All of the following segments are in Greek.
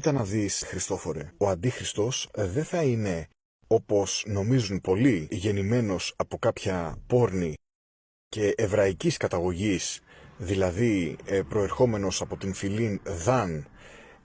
Κοίτα να δεις, Χριστόφορε, ο Αντίχριστος δεν θα είναι, όπως νομίζουν πολλοί, γεννημένος από κάποια πόρνη και εβραϊκής καταγωγής, δηλαδή προερχόμενος από την φυλήν Δαν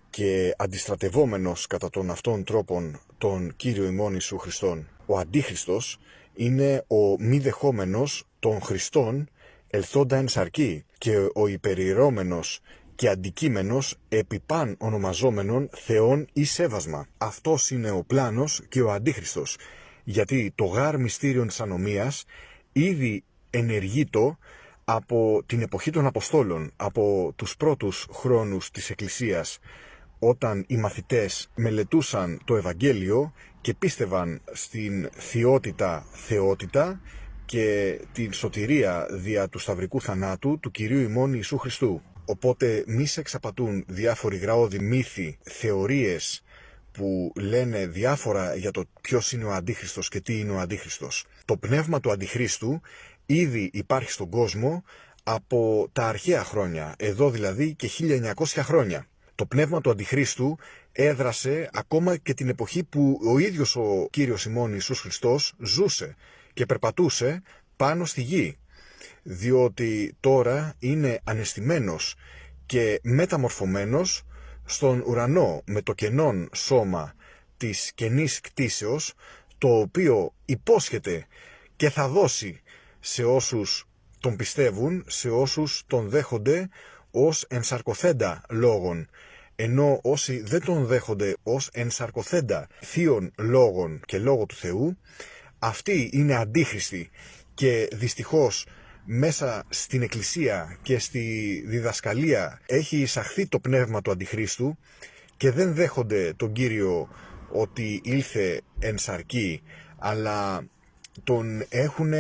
και αντιστρατευόμενος κατά των αυτών τρόπων τον Κύριο ημών Ιησού Χριστόν. Ο Αντίχριστος είναι ο μη δεχόμενος των Χριστών ελθόντα εν σαρκή και ο υπερηρώμενος και αντικείμενος επιπάν ονομαζόμενων θεών ή σέβασμα. Αυτός είναι ο πλάνος και ο Αντίχριστος, γιατί το γάρ μυστήριον της ανομίας ήδη ενεργείτο από την εποχή των Αποστόλων, από τους πρώτους χρόνους της Εκκλησίας, όταν οι μαθητές μελετούσαν το Ευαγγέλιο και πίστευαν στην θεότητα και την σωτηρία δια του σταυρικού θανάτου του Κυρίου ημών Ιησού Χριστού. Οπότε μη σε εξαπατούν διάφοροι γραώδοι μύθοι, θεωρίες που λένε διάφορα για το ποιος είναι ο Αντίχριστος και τι είναι ο Αντίχριστος. Το πνεύμα του Αντιχρίστου ήδη υπάρχει στον κόσμο από τα αρχαία χρόνια, εδώ δηλαδή και 1900 χρόνια. Το πνεύμα του Αντιχρίστου έδρασε ακόμα και την εποχή που ο ίδιος ο Κύριος ημών Ιησούς Χριστός ζούσε και περπατούσε πάνω στη γη, διότι τώρα είναι ανεστημένος και μεταμορφωμένος στον ουρανό με το κενόν σώμα της κενής κτήσεως, το οποίο υπόσχεται και θα δώσει σε όσους τον πιστεύουν, σε όσους τον δέχονται ως ενσαρκωθέντα λόγων, ενώ όσοι δεν τον δέχονται ως ενσαρκωθέντα θείων λόγων και λόγω του Θεού, αυτοί είναι αντίχριστοι και δυστυχώς μέσα στην Εκκλησία και στη διδασκαλία έχει εισαχθεί το πνεύμα του Αντιχρίστου και δεν δέχονται τον Κύριο ότι ήλθε εν σαρκή, αλλά τον έχουν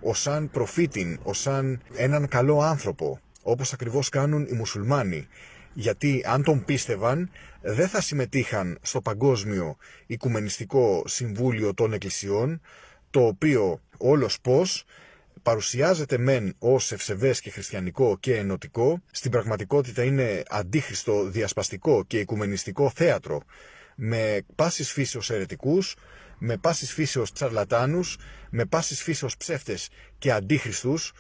ως σαν προφήτην, ως σαν έναν καλό άνθρωπο, όπως ακριβώς κάνουν οι μουσουλμάνοι. Γιατί αν τον πίστευαν δεν θα συμμετείχαν στο Παγκόσμιο Οικουμενιστικό Συμβούλιο των Εκκλησιών, το οποίο όλος πως παρουσιάζεται μεν ως ευσεβές και χριστιανικό και ενωτικό, στην πραγματικότητα είναι αντίχριστο, διασπαστικό και οικουμενιστικό θέατρο, με πάσης φύσεως αιρετικούς, με πάσης φύσεως τσαρλατάνους, με πάσης φύσεως ψεύτες και αντίχριστους,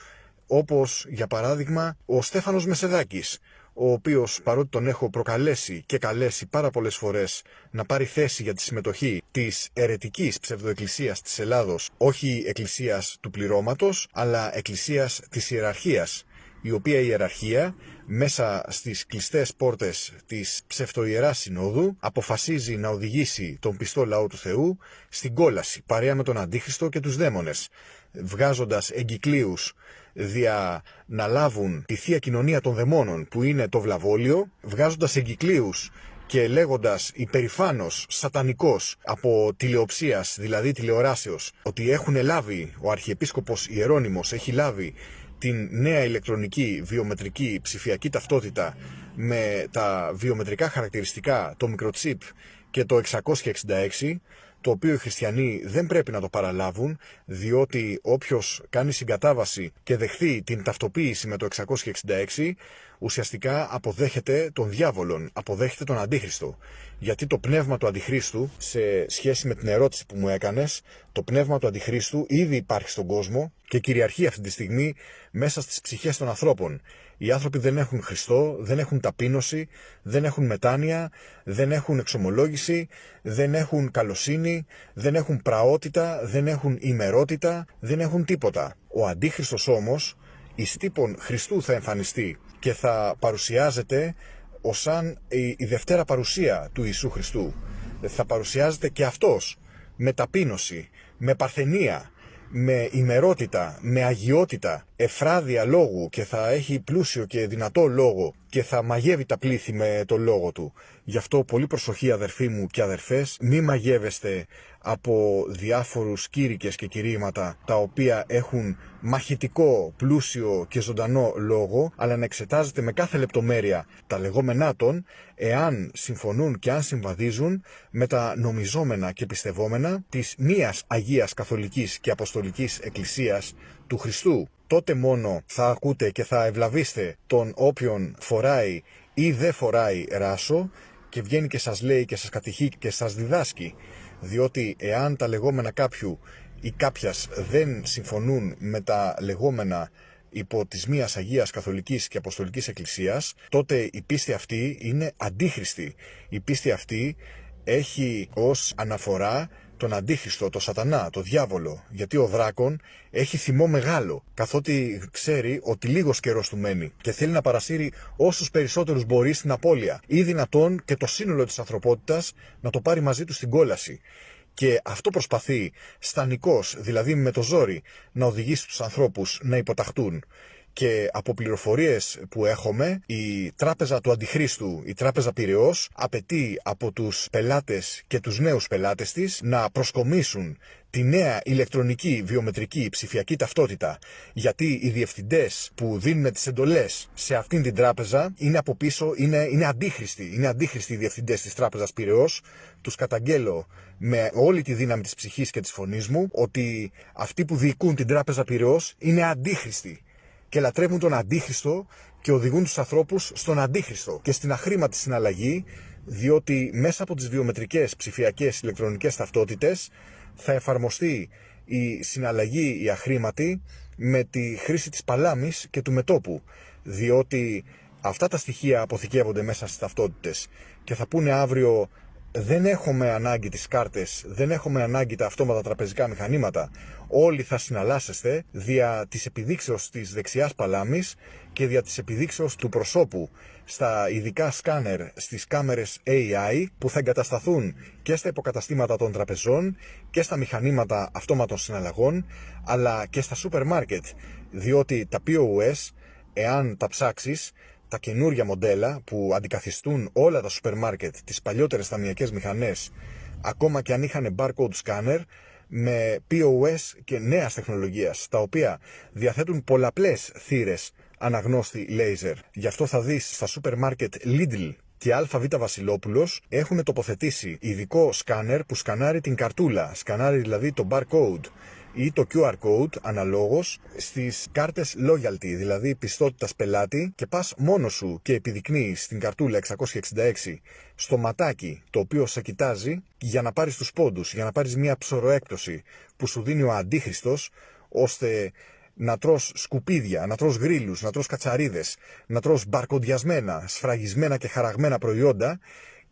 όπως για παράδειγμα ο Στέφανος Μεσεδάκης, ο οποίος, παρότι τον έχω προκαλέσει και καλέσει πάρα πολλές φορές να πάρει θέση για τη συμμετοχή της αιρετικής ψευδοεκκλησίας της Ελλάδος, όχι εκκλησίας του πληρώματος, αλλά εκκλησίας της ιεραρχίας, η οποία η ιεραρχία μέσα στις κλειστές πόρτες της ψευτοϊεράς συνόδου αποφασίζει να οδηγήσει τον πιστό λαό του Θεού στην κόλαση, παρέα με τον Αντίχριστο και τους δαίμονες, βγάζοντας εγκυκλίους δια να λάβουν τη Θεία Κοινωνία των Δαιμόνων, που είναι το βλαβόλιο, βγάζοντας εγκυκλίους και λέγοντας υπερηφάνος, σατανικός από τηλεοψίας, δηλαδή τηλεοράσεως, ότι έχουν λάβει, ο Αρχιεπίσκοπος Ιερώνυμος έχει λάβει την νέα ηλεκτρονική βιομετρική ψηφιακή ταυτότητα με τα βιομετρικά χαρακτηριστικά, το μικροτσίπ και το 666, το οποίο οι χριστιανοί δεν πρέπει να το παραλάβουν, διότι όποιος κάνει συγκατάβαση και δεχθεί την ταυτοποίηση με το 666, ουσιαστικά αποδέχεται τον διάβολον, αποδέχεται τον Αντίχριστο. Γιατί το πνεύμα του Αντιχρίστου, σε σχέση με την ερώτηση που μου έκανες, το πνεύμα του Αντιχρίστου ήδη υπάρχει στον κόσμο και κυριαρχεί αυτή τη στιγμή μέσα στις ψυχές των ανθρώπων. Οι άνθρωποι δεν έχουν Χριστό, δεν έχουν ταπείνωση, δεν έχουν μετάνοια, δεν έχουν εξομολόγηση, δεν έχουν καλοσύνη, δεν έχουν πραότητα, δεν έχουν ημερότητα, δεν έχουν τίποτα. Ο Αντίχριστος όμως εις τύπον Χριστού θα εμφανιστεί και θα παρουσιάζεται ως σαν η δευτέρα παρουσία του Ιησού Χριστού. Θα παρουσιάζεται και αυτός με ταπείνωση, με παρθενία, με ημερότητα, με αγιότητα, εφράδια λόγου, και θα έχει πλούσιο και δυνατό λόγο και θα μαγεύει τα πλήθη με το λόγο του. Γι' αυτό πολύ προσοχή, αδερφοί μου και αδερφές, μη μαγεύεστε από διάφορους κήρυκες και κηρύγματα τα οποία έχουν μαχητικό, πλούσιο και ζωντανό λόγο, αλλά να εξετάζετε με κάθε λεπτομέρεια τα λεγόμενά των, εάν συμφωνούν και αν συμβαδίζουν με τα νομιζόμενα και πιστευόμενα της μίας Αγίας Καθολικής και Αποστολικής Εκκλησίας του Χριστού. Τότε μόνο θα ακούτε και θα ευλαβείστε τον όποιον φοράει ή δεν φοράει ράσο και βγαίνει και σας λέει και σας κατηχεί και σας διδάσκει. Διότι εάν τα λεγόμενα κάποιου ή κάποιας δεν συμφωνούν με τα λεγόμενα υπό της μίας Αγίας Καθολικής και Αποστολικής Εκκλησίας, τότε η πίστη αυτή είναι αντίχριστη. Η πίστη αυτή έχει ως αναφορά τον Αντίχριστο, τον Σατανά, τον διάβολο, γιατί ο δράκων έχει θυμό μεγάλο, καθότι ξέρει ότι λίγος καιρός του μένει και θέλει να παρασύρει όσους περισσότερους μπορεί στην απώλεια ή δυνατόν και το σύνολο της ανθρωπότητας να το πάρει μαζί του στην κόλαση. Και αυτό προσπαθεί στανικός, δηλαδή με το ζόρι, να οδηγήσει τους ανθρώπους να υποταχτούν. Και από πληροφορίες που έχουμε, η τράπεζα του Αντιχρίστου, η τράπεζα Πειραιώς, απαιτεί από τους πελάτες και τους νέους πελάτες της να προσκομίσουν τη νέα ηλεκτρονική βιομετρική ψηφιακή ταυτότητα, γιατί οι διευθυντές που δίνουν τις εντολές σε αυτήν την τράπεζα είναι από πίσω, είναι αντίχριστοι. Είναι αντίχριστοι οι διευθυντές της τράπεζας Πειραιώς. Τους καταγγέλλω με όλη τη δύναμη της ψυχής και της φωνής μου ότι αυτοί που διοικούν την τράπεζα Πειραιώς είναι αντίχριστοι και λατρεύουν τον Αντίχριστο και οδηγούν τους ανθρώπους στον Αντίχριστο και στην αχρήματη συναλλαγή, διότι μέσα από τις βιομετρικές ψηφιακές ηλεκτρονικές ταυτότητες θα εφαρμοστεί η συναλλαγή η αχρήματη με τη χρήση της παλάμης και του μετώπου, διότι αυτά τα στοιχεία αποθηκεύονται μέσα στις ταυτότητες και θα πούνε αύριο δεν έχουμε ανάγκη τις κάρτες, δεν έχουμε ανάγκη τα αυτόματα τραπεζικά μηχανήματα. Όλοι θα συναλλάσσεστε δια της επιδείξεως της δεξιάς παλάμης και δια της επιδείξεως του προσώπου στα ειδικά σκάνερ στις κάμερες AI που θα εγκατασταθούν και στα υποκαταστήματα των τραπεζών και στα μηχανήματα αυτόματων συναλλαγών, αλλά και στα σούπερ μάρκετ, διότι τα POS, εάν τα ψάξεις, τα καινούρια μοντέλα που αντικαθιστούν όλα τα σούπερ μάρκετ, τις παλιότερες ταμειακές μηχανές, ακόμα και αν είχαν barcode scanner, με POS και νέας τεχνολογίας, τα οποία διαθέτουν πολλαπλές θύρες αναγνώστη laser. Γι' αυτό θα δεις στα σούπερ μάρκετ Lidl και ΑΒ Βασιλόπουλος έχουν τοποθετήσει ειδικό σκάνερ που σκανάρει την καρτούλα, σκανάρει δηλαδή το barcode ή το QR code αναλόγως στις κάρτες loyalty, δηλαδή πιστότητας πελάτη, και πας μόνος σου και επιδεικνύεις στην καρτούλα 666 στο ματάκι το οποίο σε κοιτάζει για να πάρεις τους πόντους, για να πάρεις μια ψωροέκπτωση που σου δίνει ο Αντίχριστος, ώστε να τρως σκουπίδια, να τρως γρίλους, να τρως κατσαρίδες, να τρως μπαρκοντιασμένα, σφραγισμένα και χαραγμένα προϊόντα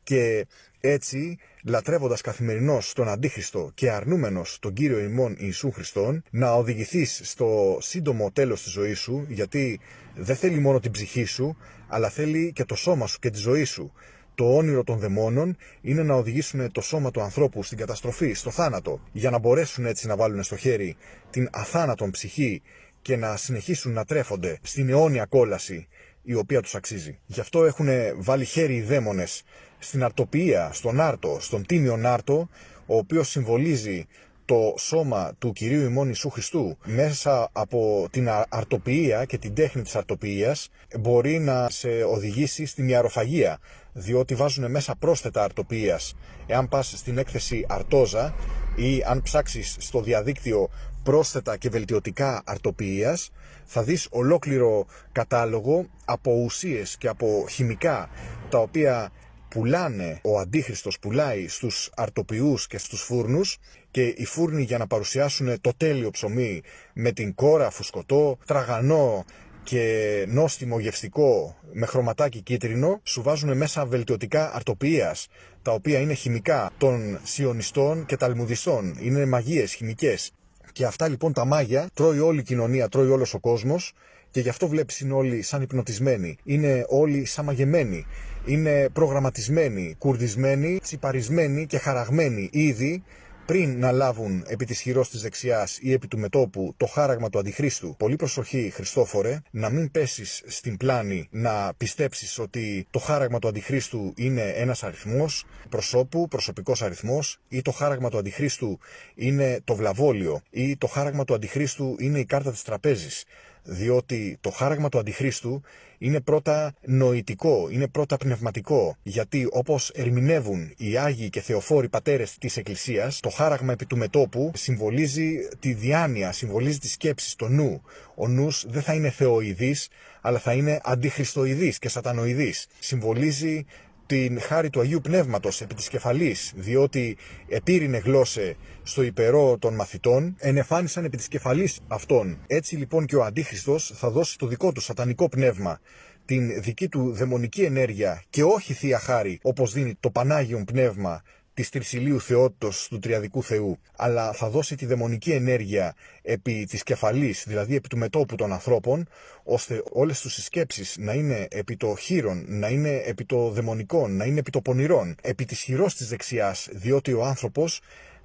και έτσι, λατρεύοντας καθημερινώς τον Αντίχριστο και αρνούμενος τον Κύριο ημών Ιησού Χριστόν, να οδηγηθείς στο σύντομο τέλος της ζωής σου, γιατί δεν θέλει μόνο την ψυχή σου, αλλά θέλει και το σώμα σου και τη ζωή σου. Το όνειρο των δαιμόνων είναι να οδηγήσουν το σώμα του ανθρώπου στην καταστροφή, στο θάνατο, για να μπορέσουν έτσι να βάλουν στο χέρι την αθάνατον ψυχή και να συνεχίσουν να τρέφονται στην αιώνια κόλαση η οποία τους αξίζει. Γι' αυτό έχουν βάλει χέρι οι δαίμονες στην αρτοποιία, στον άρτο, στον τίμιον άρτο, ο οποίος συμβολίζει το σώμα του Κυρίου ημών Ιησού Χριστού. Μέσα από την αρτοποιία και την τέχνη της αρτοποιίας μπορεί να σε οδηγήσει στην ιαροφαγία, διότι βάζουν μέσα πρόσθετα αρτοποιίας. Εάν πας στην έκθεση Αρτόζα ή αν ψάξεις στο διαδίκτυο πρόσθετα και βελτιωτικά αρτοποιίας, θα δεις ολόκληρο κατάλογο από ουσίες και από χημικά τα οποία πουλάνε, ο Αντίχριστος πουλάει στους αρτοποιούς και στους φούρνους, και οι φούρνοι για να παρουσιάσουν το τέλειο ψωμί με την κόρα φουσκωτό, τραγανό και νόστιμο γευστικό με χρωματάκι κίτρινο, σου βάζουν μέσα βελτιωτικά αρτοποιίας, τα οποία είναι χημικά των σιωνιστών και ταλμουδιστών, είναι μαγείες χημικές. Και αυτά λοιπόν τα μάγια τρώει όλη η κοινωνία, τρώει όλος ο κόσμος, και γι' αυτό βλέπεις είναι όλοι σαν υπνοτισμένοι, είναι όλοι σαν μαγεμένοι, είναι προγραμματισμένοι, κουρδισμένοι, τσιπαρισμένοι και χαραγμένοι ήδη πριν να λάβουν επί της χειρός της δεξιάς ή επί του μετώπου το χάραγμα του Αντιχρίστου. Πολύ προσοχή, Χριστόφορε, να μην πέσεις στην πλάνη να πιστέψεις ότι το χάραγμα του Αντιχρίστου είναι ένας αριθμός προσώπου, προσωπικός αριθμός, ή το χάραγμα του Αντιχρίστου είναι το βλαβόλιο, ή το χάραγμα του Αντιχρίστου είναι η κάρτα της τραπέζης. Διότι το χάραγμα του Αντιχρίστου είναι πρώτα νοητικό, είναι πρώτα πνευματικό, γιατί όπως ερμηνεύουν οι Άγιοι και Θεοφόροι πατέρες της Εκκλησίας, το χάραγμα επί του μετώπου συμβολίζει τη διάνοια, συμβολίζει τη σκέψη, το νου. Ο νους δεν θα είναι θεοειδής, αλλά θα είναι αντιχριστοειδής και σατανοειδής. Συμβολίζει την χάρη του Αγίου Πνεύματος επί της κεφαλής, διότι επήρυνε γλώσσε στο υπερό των μαθητών, ενεφάνισαν επί της κεφαλής αυτών. Έτσι λοιπόν και ο Αντίχριστος θα δώσει το δικό του σατανικό πνεύμα, την δική του δαιμονική ενέργεια και όχι θεία χάρη, όπως δίνει το Πανάγιον Πνεύμα της τρισιλίου θεότητος του τριαδικού Θεού, αλλά θα δώσει τη δαιμονική ενέργεια επί της κεφαλής, δηλαδή επί του μετώπου των ανθρώπων, ώστε όλες τους σκέψεις να είναι επί το χείρον, να είναι επί το δαιμονικών, να είναι επί το πονηρών, επί της χειρός της δεξιάς, διότι ο άνθρωπος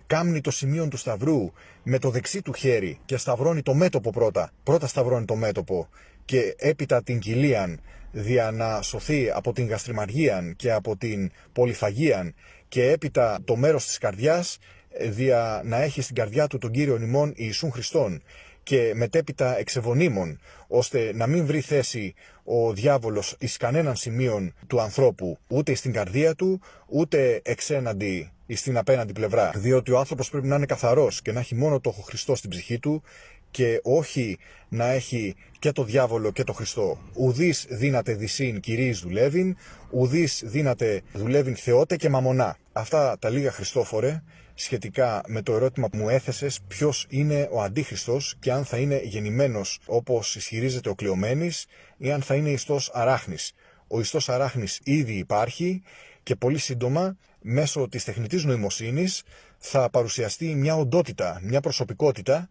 κάμνει το σημείο του σταυρού με το δεξί του χέρι και σταυρώνει το μέτωπο πρώτα σταυρώνει το μέτωπο και έπειτα την κοιλίαν, δια να σωθεί από την γαστριμαργίαν και από την πολυφαγίαν, και έπειτα το μέρος της καρδιάς, δια να έχει στην καρδιά του τον Κύριον ημών Ιησούν Χριστόν, και μετέπειτα εξεβονίμων, ώστε να μην βρει θέση ο διάβολος εις κανέναν σημείον του ανθρώπου, ούτε στην καρδία του, ούτε εξέναντι στην απέναντι πλευρά. Διότι ο άνθρωπος πρέπει να είναι καθαρός και να έχει μόνο το Χριστό στην ψυχή του, και όχι να έχει και το διάβολο και το Χριστό. Ουδείς δύναται δυσίν κυρίης δουλεύειν, ουδείς δύναται δουλεύειν θεότε και μαμονά. Αυτά τα λίγα, Χριστόφορε, σχετικά με το ερώτημα που μου έθεσες, ποιος είναι ο Αντίχριστος και αν θα είναι γεννημένος όπως ισχυρίζεται ο Κλεομένης ή αν θα είναι ιστός αράχνης. Ο ιστός αράχνης ήδη υπάρχει και πολύ σύντομα μέσω της τεχνητής νοημοσύνης θα παρουσιαστεί μια οντότητα, μια προσωπικότητα,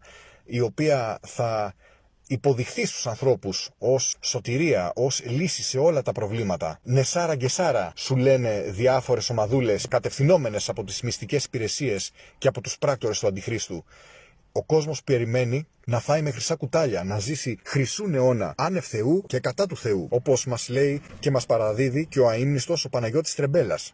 η οποία θα υποδειχθεί στους ανθρώπους ως σωτηρία, ως λύση σε όλα τα προβλήματα. Νεσάρα γκεσάρα, σου λένε διάφορες ομαδούλες κατευθυνόμενες από τις μυστικές υπηρεσίες και από τους πράκτορες του Αντιχρίστου. Ο κόσμος περιμένει να φάει με χρυσά κουτάλια, να ζήσει χρυσούν αιώνα, άνευ Θεού και κατά του Θεού, όπως μας λέει και μας παραδίδει και ο αείμνηστος ο Παναγιώτης Τρεμπέλας.